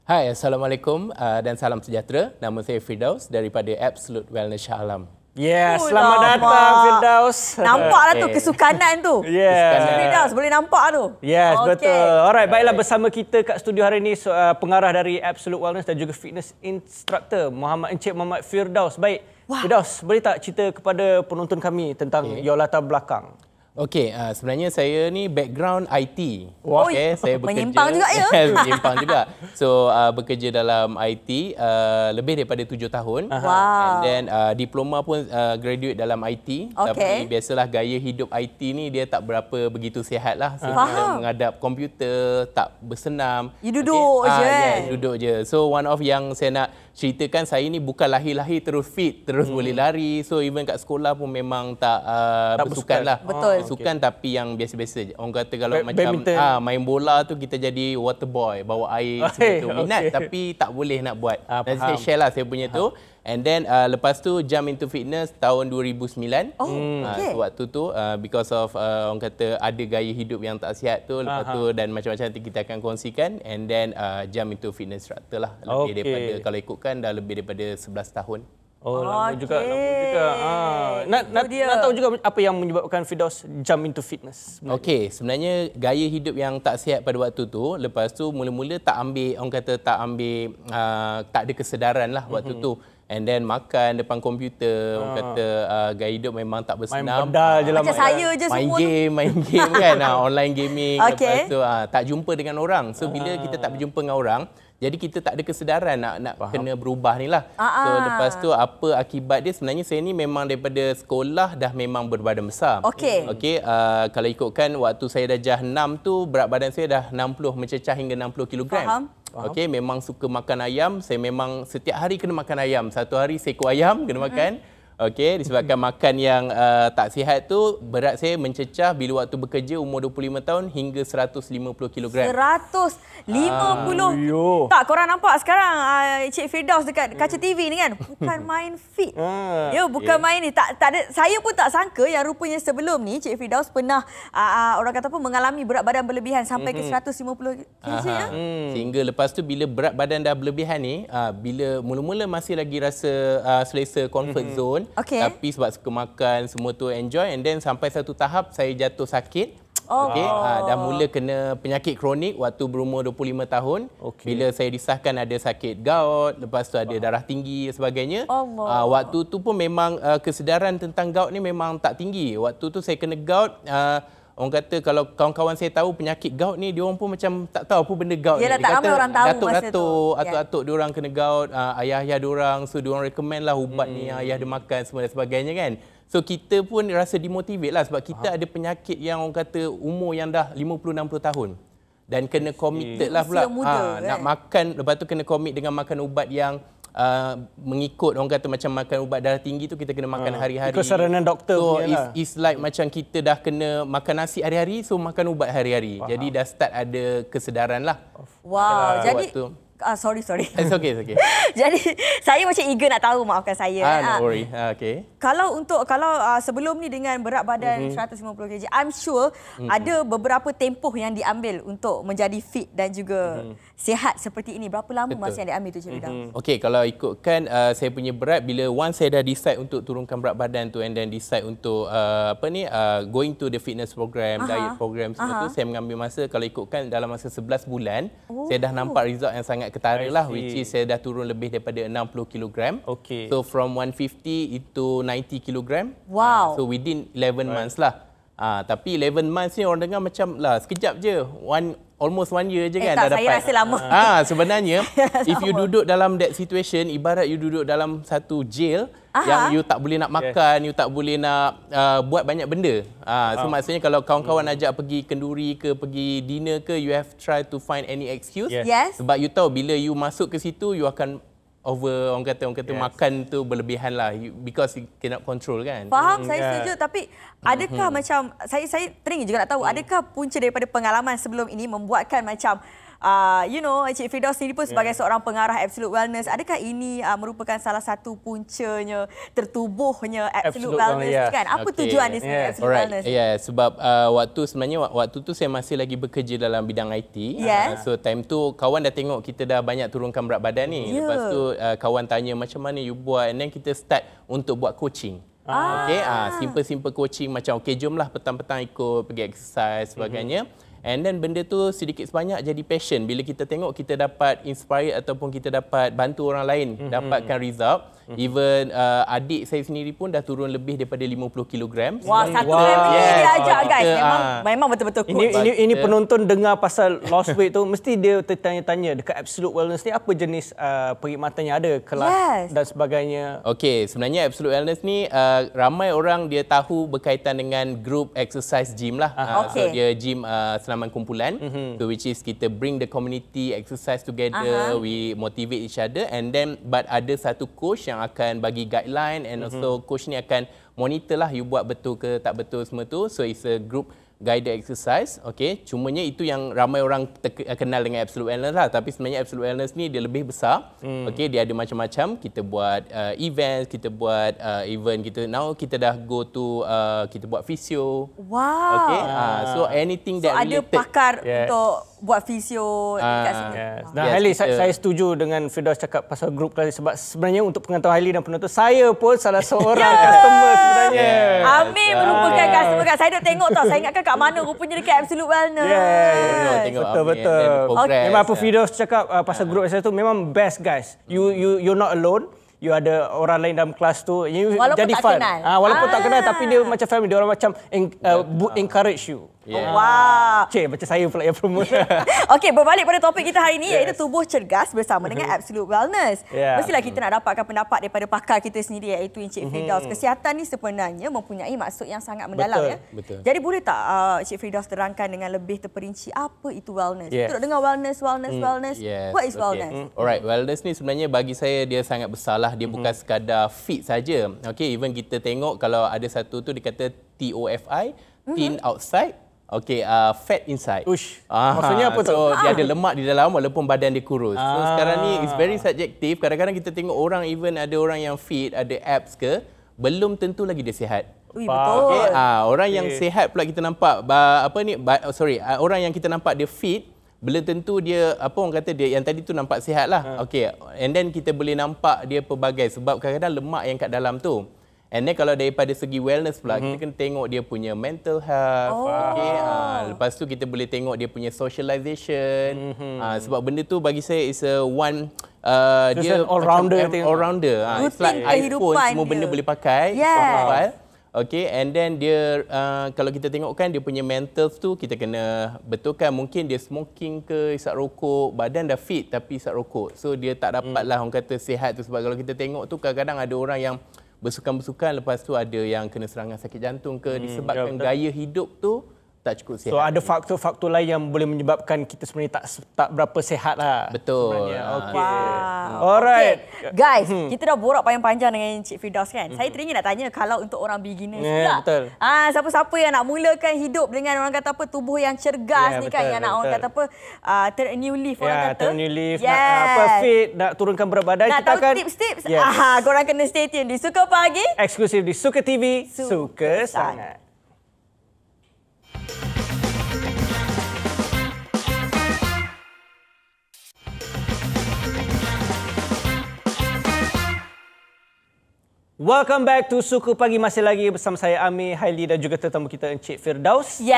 Hai, Assalamualaikum dan salam sejahtera. Nama saya Firdaus daripada Absolute Wellness Shah Alam. Yes, Oh, selamat lama. datang Firdaus. Nampaklah tu Okay. kesukanan tu. Yes. Firdaus boleh nampak tu. Yes, Okey. betul. Alright, baiklah bersama kita kat studio hari ini pengarah dari Absolute Wellness dan juga fitness instructor Encik Muhammad Firdaus. Baik, Firdaus, boleh tak cerita kepada penonton kami tentang your latar belakang? Okey, sebenarnya saya ni background IT. Wow. Okay, saya bekerja. Menyimpang juga ya? Menyimpang juga. So, bekerja dalam IT lebih daripada 7 tahun. Wow. And then diploma pun graduate dalam IT. Okey. Tapi biasalah gaya hidup IT ni dia tak berapa begitu sihat lah. So, kita Faham. menghadap komputer, tak bersenam. You duduk je, Yes, duduk je. So, one of yang saya nak ceritakan, saya ni bukan lahir-lahir terus fit, terus boleh lari. So, even kat sekolah pun memang tak bersukan lah. Betul. Sukan tapi yang biasa-biasa je. Orang kata kalau macam badminton. main bola tu kita jadi water boy, bawa air Okay, semua tu. Minat okay. tapi tak boleh nak buat. Dan faham. saya share lah saya punya tu. And then lepas tu jump into fitness tahun 2009. Oh, okay. So waktu tu because of orang kata ada gaya hidup yang tak sihat tu, lepas tu dan macam-macam nanti kita akan kongsikan. And then jump into fitness instructor lah. Lebih Okay. daripada, kalau ikutkan dah lebih daripada 11 tahun. Oh, lama juga. Okey. Nak Itu dia. tahu juga apa yang menyebabkan Firdaus jump into fitness. Okey, sebenarnya gaya hidup yang tak sihat pada waktu tu, lepas tu mula-mula tak ambil, orang kata tak ambil, tak ada kesedaran lah waktu tu. And then makan depan komputer, orang kata gaya hidup memang tak Main bersenam. bedal je lah. Macam saya je semua tu. Main game kan, online gaming. Okey. Lepas tu tak jumpa dengan orang. So bila kita tak berjumpa dengan orang, jadi kita tak ada kesedaran nak kena berubah ni lah. So lepas tu apa akibat dia, sebenarnya saya ni memang daripada sekolah dah memang berbadan besar. Okey. Okey, kalau ikutkan waktu saya darjah 6 tu berat badan saya dah 60, mencecah hingga 60 kilogram. Faham. Okey, memang suka makan ayam. Saya memang setiap hari kena makan ayam. Satu hari seekor ayam kena makan. Okey, disebabkan makan yang tak sihat tu, berat saya mencecah bila waktu bekerja umur 25 tahun hingga 150 kilogram. 150. yo. Tak, korang nampak sekarang Cik Firdaus dekat kaca TV ni kan, bukan main fit. Ya, bukan main ni. Tak ada, saya pun tak sangka yang rupanya sebelum ni Cik Firdaus pernah orang kata apa, mengalami berat badan berlebihan sampai ke 150 kg ya. Sehingga lepas tu bila berat badan dah berlebihan ni, bila mula-mula masih lagi rasa selesa comfort zone, Okey. tapi sebab suka makan semua tu enjoy, and then sampai satu tahap saya jatuh sakit. Oh. Okey, dah mula kena penyakit kronik waktu berumur 25 tahun. Okey. Bila saya disahkan ada sakit gout, lepas tu ada darah tinggi dan sebagainya. Allah. Waktu tu pun memang kesedaran tentang gout ni memang tak tinggi. Waktu tu saya kena gout, orang kata kalau kawan-kawan saya tahu penyakit gout ni, dia orang pun macam tak tahu apa benda gout Yelah, ni. tak ramai orang tahu masa tu. Datuk-datuk, atuk-atuk dia orang kena gout, ayah-ayah dia orang, so dia orang recommend lah ubat ni ayah dia makan semua dan sebagainya kan. So kita pun rasa demotivate lah sebab kita ada penyakit yang orang kata umur yang dah 50-60 tahun. Dan kena committed lah pula. Usia muda, kan? Nak makan, lepas tu kena commit dengan makan ubat yang mengikut orang kata macam makan ubat darah tinggi tu kita kena makan hari-hari. Ikut saranan doktor So punya lah. it's like macam kita dah kena makan nasi hari-hari, so makan ubat hari-hari. Jadi dah start ada kesedaran lah. Wow, jadi waktu. sorry. It's okay. Jadi saya macam eager nak tahu, maafkan saya. No worry. Okay. Kalau sebelum ni dengan berat badan 150 kg, I'm sure ada beberapa tempoh yang diambil untuk menjadi fit dan juga sihat seperti ini. Berapa lama masa yang diambil tu, Cik Firdaus? Okay, kalau ikutkan saya punya berat, bila once saya dah decide untuk turunkan berat badan tu and then decide untuk going to the fitness program, diet program semua tu, saya mengambil masa, kalau ikutkan dalam masa 11 bulan, saya dah nampak result yang sangat ketara lah, which is saya dah turun lebih daripada 60 kg. Okay. So from 150 itu 90 kg. Wow. So within 11 months lah. Tapi 11 months ni orang dengar macam lah sekejap je. Almost 1 year je kan dah dapat. Saya rasa lama. Sebenarnya if you duduk dalam that situation, ibarat you duduk dalam satu jail yang you tak boleh nak makan, you tak boleh nak buat banyak benda. So maksudnya kalau kawan-kawan ajak pergi kenduri ke, pergi dinner ke, you have try to find any excuse. Yes. Sebab you tahu bila you masuk ke situ, you akan orang kata makan tu berlebihan lah, because you cannot control kan. Faham, saya setuju. Tapi adakah macam, saya teringin juga nak tahu, adakah punca daripada pengalaman sebelum ini membuatkan macam Cik Firdaus sendiri pun sebagai seorang pengarah Absolute Wellness, adakah ini merupakan salah satu puncanya tertubuhnya Absolute Wellness ni kan? Apa tujuan dia sebenarnya Absolute Wellness? Sebab waktu tu saya masih lagi bekerja dalam bidang IT. So time tu kawan dah tengok kita dah banyak turunkan berat badan ni. Lepas tu kawan tanya macam mana you buat, and then kita start untuk buat coaching. Simple coaching macam jomlah petang-petang ikut pergi exercise sebagainya. And then benda tu sedikit sebanyak jadi passion. Bila kita tengok kita dapat inspire ataupun kita dapat bantu orang lain dapatkan result. Even adik saya sendiri pun dah turun lebih daripada 50 kg. Wah, satu family dia ajak guys. Memang betul-betul coach. Ini penonton dengar pasal lost weight tu, mesti dia tertanya-tanya dekat Absolute Wellness ni apa jenis perkhidmatan yang ada, kelas dan sebagainya. Okey, sebenarnya Absolute Wellness ni ramai orang dia tahu berkaitan dengan group exercise gym lah. So dia gym senaman kumpulan. So which is kita bring the community exercise together, we motivate each other, and then but ada satu coach yang akan bagi guideline, and also coach ni akan monitor lah you buat betul ke tak betul semua tu. So it's a group guided exercise. Okay, cumanya itu yang ramai orang kenal dengan Absolute Wellness lah. Tapi sebenarnya Absolute Wellness ni dia lebih besar. Okay, dia ada macam-macam. Kita buat events, kita buat event kita. Now kita dah go to kita buat physio. Wow. Okay, so anything that ada related. pakar untuk buat physio dekat sini. Dan Hailey, saya setuju dengan Firdaus cakap pasal grup tadi, sebab sebenarnya untuk pengetahuan Hailey dan penonton, saya pun salah seorang customer sebenarnya. Amir merupakan customer kan. Saya dah tengok tau. Saya ingatkan kat mana rupanya dekat Absolute Wellness. Tengok Betul. Memang apa Firdaus cakap pasal grup saya tu memang best guys. You're not alone. You ada orang lain dalam kelas tu. Walaupun jadi tak fun. kenal. Walaupun tak kenal, tapi dia macam family. Dia orang macam encourage you. Wow. Cik, macam saya pula yang promote. Okey, berbalik pada topik kita hari ini, iaitu tubuh cergas bersama dengan Absolute Wellness. Mestilah kita nak dapatkan pendapat daripada pakar kita sendiri, iaitu Encik Firdaus. Kesihatan ni sebenarnya mempunyai maksud yang sangat mendalam. Betul. Jadi boleh tak Encik Firdaus terangkan dengan lebih terperinci apa itu wellness? Kita dengar wellness. What is wellness? Alright, wellness ni sebenarnya bagi saya dia sangat besar lah. Dia bukan sekadar fit saja. Okay, even kita tengok kalau ada satu tu dia kata TOFI, thin outside, fat inside. Maksudnya apa tu? So dia ada lemak di dalam walaupun badan dia kurus. So sekarang ni is very subjective. Kadang-kadang kita tengok orang, even ada orang yang fit, ada abs ke, belum tentu lagi dia sihat. Betul. Orang yang sihat pula kita nampak orang yang kita nampak dia fit, belum tentu dia orang kata dia yang tadi tu nampak sihat lah. And then kita boleh nampak dia pelbagai sebab kadang-kadang lemak yang kat dalam tu. And then kalau daripada segi wellness pula, kita kena tengok dia punya mental health. Lepas tu kita boleh tengok dia punya socialization. Sebab benda tu bagi saya is a dia all-rounder. It's like iPhone, semua benda boleh pakai. And then dia kalau kita tengokkan dia punya mental tu, kita kena betulkan mungkin dia smoking ke, isap rokok, badan dah fit tapi isap rokok. So dia tak dapatlah orang kata sihat tu, sebab kalau kita tengok tu kadang-kadang ada orang yang bersukan-bersukan, lepas tu ada yang kena serangan sakit jantung ke, disebabkan gaya hidup tu tak cukup sihat. So ada faktor-faktor lain yang boleh menyebabkan kita sebenarnya tak berapa sihat lah. Betul. Okey. Wow. Alright. Okay. Guys, kita dah borak panjang-panjang dengan Cik Firdaus kan. Saya teringin nak tanya kalau untuk orang beginners pula. Betul. Siapa-siapa yang nak mulakan hidup dengan orang kata apa tubuh yang cergas ni kan, betul, yang nak orang kata apa turn a new leaf orang kata. Turn new leaf, nak fit, nak turunkan berat badan. Nak kita tahu akan tips-tips? Korang kena stay tune di Suka Pagi. eksklusif di Suka TV, Suka Suka Sangat. Welcome back to Suka Pagi. Masih lagi bersama saya Amir, Haili dan juga tetamu kita Encik Firdaus. Yes.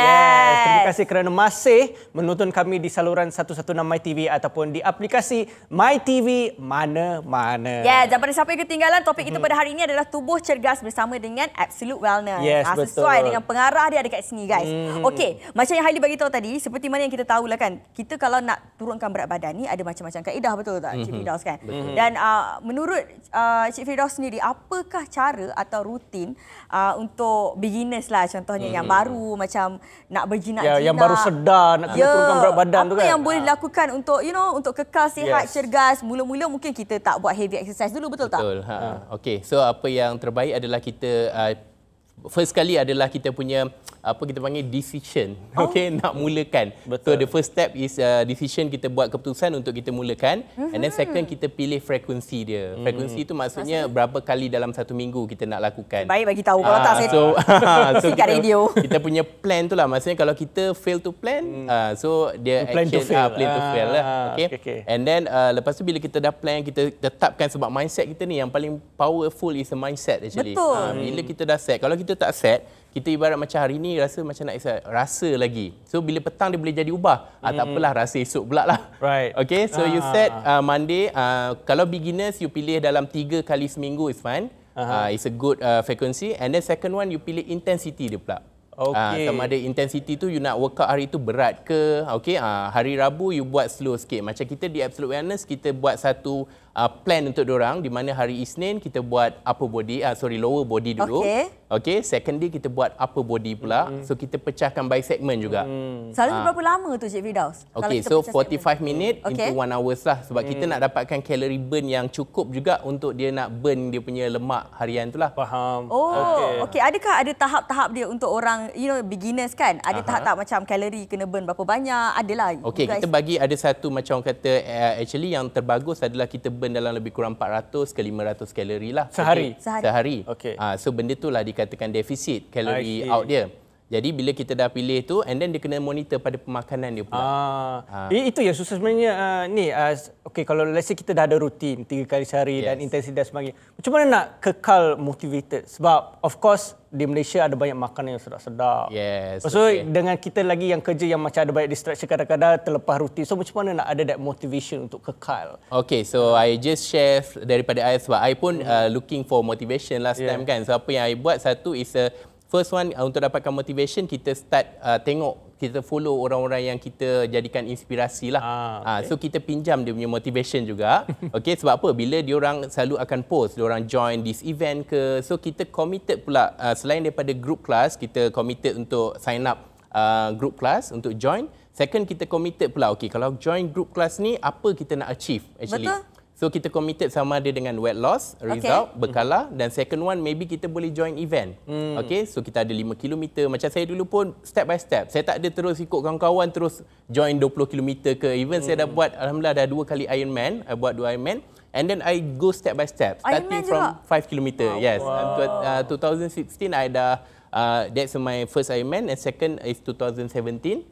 Terima kasih kerana masih menonton kami di saluran 116 MyTV ataupun di aplikasi MyTV mana-mana. Jangan pada siapa yang ketinggalan, topik kita pada hari ini adalah tubuh cergas bersama dengan Absolute Wellness. Yes, Sesuai betul. dengan pengarah dia ada kat sini guys. Okey, macam yang Haili bagi tahu tadi, seperti mana yang kita tahulah kan, kita kalau nak turunkan berat badan ni ada macam-macam kaedah, betul tak Cik Firdaus kan? Dan menurut Cik Firdaus sendiri, apakah cara atau rutin untuk beginners lah, contohnya yang baru macam nak berjinak-jinak, yang baru sedar nak kena turunkan berat badan tu kan. Apa yang boleh dilakukan untuk untuk kekal sihat, Yes. cergas? Mula-mula mungkin kita tak buat heavy exercise dulu, betul tak? Betul. Okey, so apa yang terbaik adalah kita first kali adalah kita punya apa kita panggil decision. Okey, nak mulakan. Betul. So the first step is decision, kita buat keputusan untuk kita mulakan. And then second, kita pilih frekuensi dia. Frekuensi itu maksudnya berapa kali dalam satu minggu kita nak lakukan. Baik bagi tahu, kalau tak saya so kat radio. kita punya plan tu lah. Maksudnya kalau kita fail to plan, so dia Plan to action fail. plan to fail lah. Okay? Okay. And then lepas tu bila kita dah plan, kita tetapkan, sebab mindset kita ni yang paling powerful is the mindset actually. Betul. Bila kita dah set, kalau kita tak set, kita ibarat macam hari ni rasa macam nak rasa lagi. So bila petang dia boleh jadi ubah. Tak apalah, rasa esok pula lah. Right. Okay, so you set Monday. Kalau beginners, you pilih dalam 3 kali seminggu is fine. It's a good frequency. And then second one, you pilih intensity dia pula. Okay. Sama ada intensity tu you nak workout hari tu berat ke. Okay, hari Rabu you buat slow sikit. Macam kita di Absolute Wellness, kita buat satu plan untuk diorang, di mana hari Isnin kita buat upper body, lower body dulu. Okay, second day kita buat upper body pula. So kita pecahkan by segment juga. Selalu berapa lama tu Cik Firdaus? Okay, so 45 minit into 1 hours lah. Sebab kita nak dapatkan calorie burn yang cukup juga untuk dia nak burn dia punya lemak harian tu lah. Faham. Okay. Adakah ada tahap-tahap dia untuk orang beginners kan? Ada tahap-tahap macam kalori kena burn berapa banyak? Adalah. Okey, kita bagi ada satu macam kata actually yang terbagus adalah kita burn dalam lebih kurang 400 ke 500 kalori lah. Sehari? Sehari. Okey. So benda tu lah dikatakan defisit kalori out dia. Jadi bila kita dah pilih tu, and then dia kena monitor pada pemakanan dia pula. Itu yang susah sebenarnya okay, kalau let's say kita dah ada rutin 3 kali sehari dan intensitas dan sebagainya. Macam mana nak kekal motivated? Sebab of course di Malaysia ada banyak makanan yang sedap-sedap. Yes. So dengan kita lagi yang kerja yang macam ada banyak distraction, kadang-kadang terlepas rutin. So macam mana nak ada that motivation untuk kekal? Okay, so I just share daripada I, sebab I pun looking for motivation last time kan. So apa yang I buat, satu is first one, untuk dapatkan motivation, kita start tengok, kita follow orang-orang yang kita jadikan inspirasi lah. So kita pinjam dia punya motivation juga. Okay, sebab apa? Bila diorang selalu akan post, diorang join this event ke. So kita committed pula, selain daripada group class, kita committed untuk sign up group class untuk join. Second, kita committed pula, okay, kalau join group class ni, apa kita nak achieve actually. Betul. So kita committed sama ada dengan weight loss, result, berkala, dan second one maybe kita boleh join event. Okay, so kita ada 5 km. Macam saya dulu pun step by step. Saya tak ada terus ikut kawan-kawan terus join 20 km ke. Even saya dah buat, alhamdulillah dah 2 kali Ironman. I buat 2 Ironman. And then I go step by step. Starting from 5 km. Yes. 2016 I dah that's my first Ironman, and second is 2017.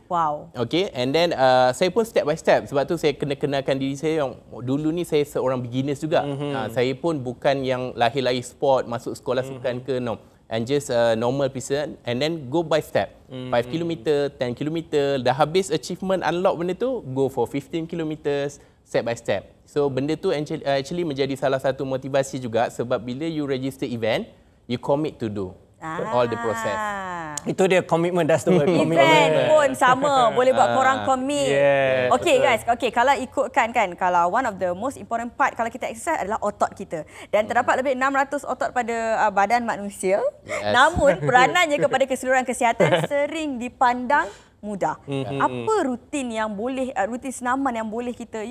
Wow. Okay, and then saya pun step by step. Sebab tu saya kena kenalkan diri saya yang dulu ni saya seorang beginners juga. Saya pun bukan yang lahir-lahir sport, masuk sekolah sukan ke, no. And just a normal person, and then go by step. 5 km, 10 km, dah habis achievement unlock benda tu, go for 15 km, step by step. So benda tu actually menjadi salah satu motivasi juga, sebab bila you register event, you commit to do all the process. Itu dia komitmen, that's the word. Event pun sama, boleh buat korang commit. Yes, Okay guys, kalau ikutkan kan, kalau one of the most important part kalau kita exercise adalah otot kita. Dan terdapat lebih 600 otot pada badan manusia. Namun peranannya kepada keseluruhan kesihatan sering dipandang mudah. Apa rutin yang boleh, rutin senaman yang boleh kita,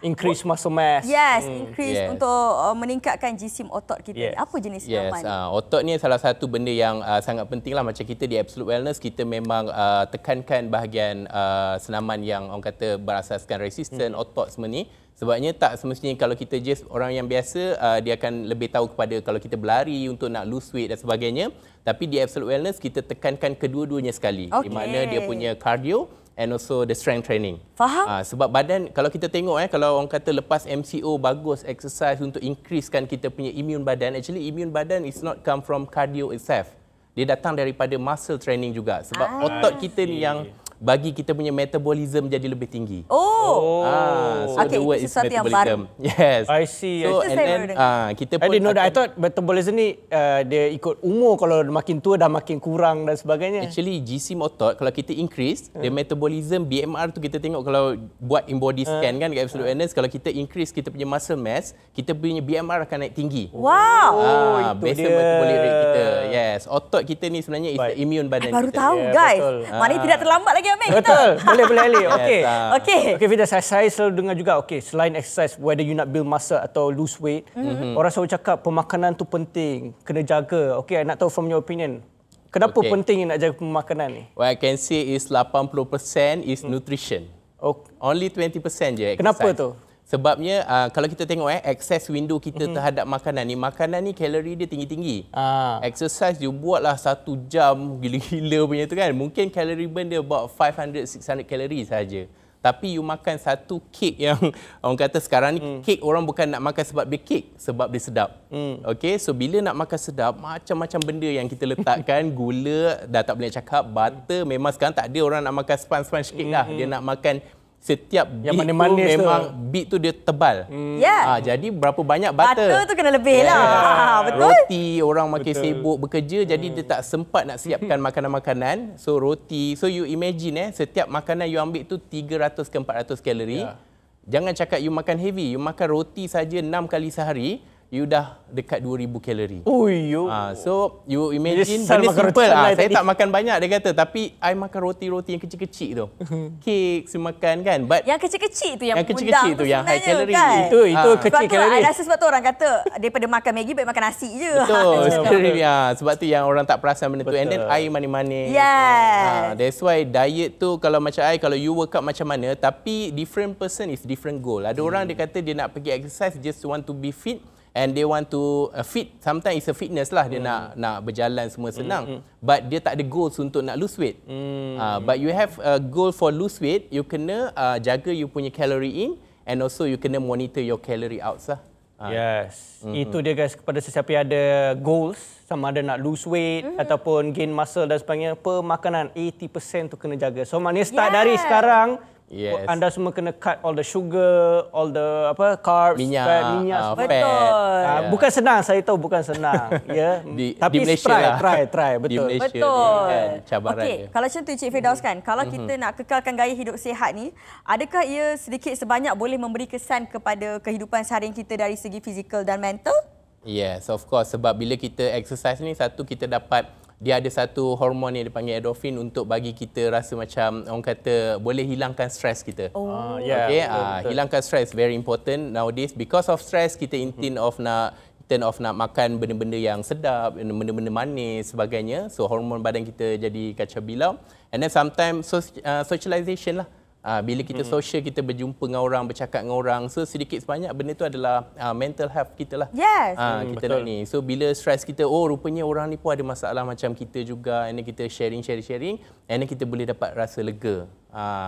Increase muscle mass. Yes, increase untuk meningkatkan jisim otot kita. Apa jenis senaman? Otot ni salah satu benda yang sangat penting lah. Macam kita di Absolute Wellness, kita memang tekankan bahagian senaman yang orang kata berasaskan resisten, otot semua ni. Sebabnya tak semestinya kalau kita just orang yang biasa, dia akan lebih tahu kepada kalau kita berlari untuk nak lose weight dan sebagainya. Tapi di Absolute Wellness, kita tekankan kedua-duanya sekali. Di mana dia punya cardio and also the strength training. Faham? Sebab badan, kalau kita tengok kalau orang kata lepas MCO bagus exercise untuk increasekan kita punya immune badan, actually immune badan is not come from cardio itself. Dia datang daripada muscle training juga. Sebab otot kita ni yang bagi kita punya metabolism jadi lebih tinggi. So the word is sesuatu yang metabolism. baru. Yes. I see. So Itu and saya then baru dengar. kita I pun didn't know that. I thought metabolism ni dia ikut umur, kalau makin tua dah makin kurang dan sebagainya. actually jisim otot kalau kita increase the metabolism, BMR tu kita tengok kalau buat in-body scan kan dekat Absolute Wellness, kalau kita increase kita punya muscle mass, kita punya BMR akan naik tinggi. Wow. itu Based dia. metabolic rate kita. Yes, otot kita ni sebenarnya is the immune badan Baru kita. tahu Ya, guys. betul. Maknanya tidak terlambat lagi Amir. Betul. Boleh Ali. Okey. Okey. Okey Vida, saya selalu dengar juga, selain exercise, whether you nak build muscle atau lose weight, orang selalu cakap pemakanan tu penting, kena jaga. Okey, I nak tahu from your opinion. Kenapa penting nak jaga pemakanan ni? What I can say is 80% is nutrition. Only 20% je exercise. Kenapa tu? Sebabnya kalau kita tengok access window kita terhadap makanan ni kalori dia tinggi-tinggi. Exercise you buatlah 1 jam gila-gila punya tu kan. Mungkin kalori burn dia about 500-600 kalori saja. Tapi you makan satu kek yang orang kata sekarang ni kek orang bukan nak makan sebab dia kek, sebab dia sedap. Okay, so bila nak makan sedap, macam-macam benda yang kita letakkan, gula dah tak boleh cakap, butter memang sekarang tak ada orang nak makan sponge cake dah. Dia nak makan setiap yang bit tu manis-manis memang bit tu dia tebal. Jadi berapa banyak butter. Butter tu kena lebih lah. Betul? Roti, orang makin sibuk bekerja, jadi dia tak sempat nak siapkan makanan-makanan. So roti, so you imagine setiap makanan you ambil tu 300 ke 400 kalori. Jangan cakap you makan heavy, you makan roti saja 6 kali sehari, you dah dekat 2000 kalori. So you imagine benda simple saya tak makan banyak dia kata, tapi I makan roti-roti yang kecil-kecil tu. Kek saya makan kan. But yang kecil-kecil tu yang kecil-kecil tu yang high kalori. Kan? Itu kecil kalori. I rasa sebab tu orang kata daripada makan Maggi baik makan nasi je. Betul. Sebab tu yang orang tak perasan benda tu. And then air manis-manis. Yes. That's why diet tu kalau macam kalau you work out macam mana, tapi different person is different goal. Ada orang dia kata dia nak pergi exercise just want to be fit. And they want to fit, sometimes it's a fitness lah, dia nak berjalan semua senang. But dia tak ada goals untuk nak lose weight. But you have a goal for lose weight, you kena jaga you punya calorie in, and also you kena monitor your calorie out lah. Yes. Itu dia guys, kepada sesiapa yang ada goals, sama ada nak lose weight ataupun gain muscle dan sebagainya, pemakanan 80% tu kena jaga. So maknanya start dari sekarang, anda semua kena cut all the sugar, all the carbs, minyak, fat. Betul. Bukan senang, saya tahu bukan senang. Tapi di Malaysia try, betul. Di Malaysia Betul. kan, cabaran dia. Kalau macam tu Cik Firdaus kan, kalau kita nak kekalkan gaya hidup sihat ni, adakah ia sedikit sebanyak boleh memberi kesan kepada kehidupan seharian kita dari segi fizikal dan mental? Yes, of course. Sebab bila kita exercise ni, satu kita dapat, dia ada satu hormon yang dipanggil endorphin untuk bagi kita rasa macam orang kata boleh hilangkan stres kita. Hilangkan stres very important nowadays. Because of stress kita intend of nak makan benda-benda yang sedap, benda-benda manis sebagainya. So hormon badan kita jadi kacau bilau. And then sometimes socialization lah. Bila kita social, kita berjumpa dengan orang, bercakap dengan orang. So sedikit sebanyak benda tu adalah mental health kita lah. Yes. Kita nak ni. So bila stress kita, rupanya orang ni pun ada masalah macam kita juga. And then kita sharing. And then kita boleh dapat rasa lega.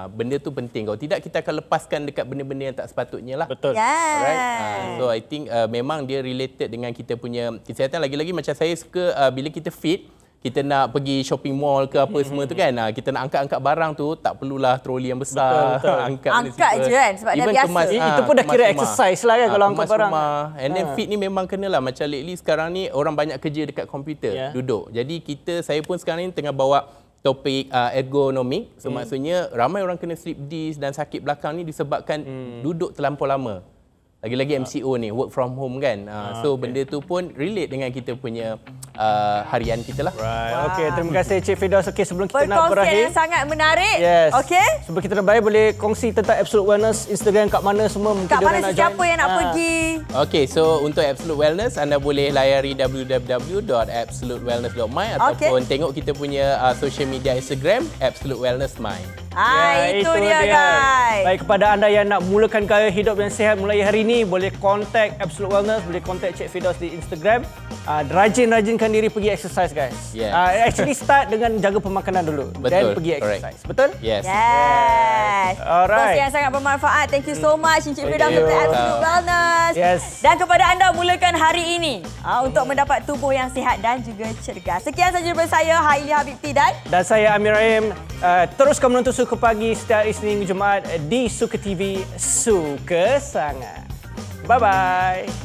Benda tu penting. Kalau tidak, kita akan lepaskan dekat benda-benda yang tak sepatutnya lah. Betul. Yes. Alright. So I think memang dia related dengan kita punya kesihatan. Lagi-lagi macam saya suka bila kita fit, kita nak pergi shopping mall ke apa semua tu kan, kita nak angkat-angkat barang tu tak perlulah troli yang besar. Betul. Angkat je kan sebab dah Even biasa. Itu pun dah kira exercise lah kan kalau angkat barang. And then fit ni memang kenalah. Macam lately sekarang ni orang banyak kerja dekat komputer, duduk. Jadi saya pun sekarang ni tengah bawa topik ergonomik. So maksudnya ramai orang kena slip disc dan sakit belakang ni disebabkan duduk terlampau lama. Lagi-lagi MCO ni, work from home kan. So benda tu pun relate dengan kita punya harian kita lah. Right. Okey, terima kasih Cik Firdaus. Okey, sebelum kita nak Perkongsian berakhir, yang sangat menarik. yes. Okey. Sebelum kita nak berakhir, boleh kongsi tentang Absolute Wellness, Instagram kat mana semua mungkin Kat diorang mana nak siapa join. yang nak pergi? Okay, so untuk Absolute Wellness, anda boleh layari www.absolutewellness.my ataupun tengok kita punya social media Instagram, Absolute Wellness My. Itu dia guys. Baik, kepada anda yang nak mulakan gaya hidup yang sihat mulai hari ini, boleh contact Absolute Wellness, boleh contact Cik Firdaus di Instagram. Rajin-rajinkan diri pergi exercise guys. Yes. Actually start dengan jaga pemakanan dulu. Dan pergi exercise. Betul? Yes. Alright. Yang sangat bermanfaat. Thank you so much Encik Firdaus untuk Absolute Wellness. Yes. Dan kepada anda, mulakan hari ini untuk mendapat tubuh yang sihat dan juga cergas. Sekian sahaja daripada saya, Haili Habibti dan saya Amir Rahim. Teruskan menonton Suka Pagi setiap hari Senin hingga Jumaat di Suka TV. Suka sangat. Bye-bye.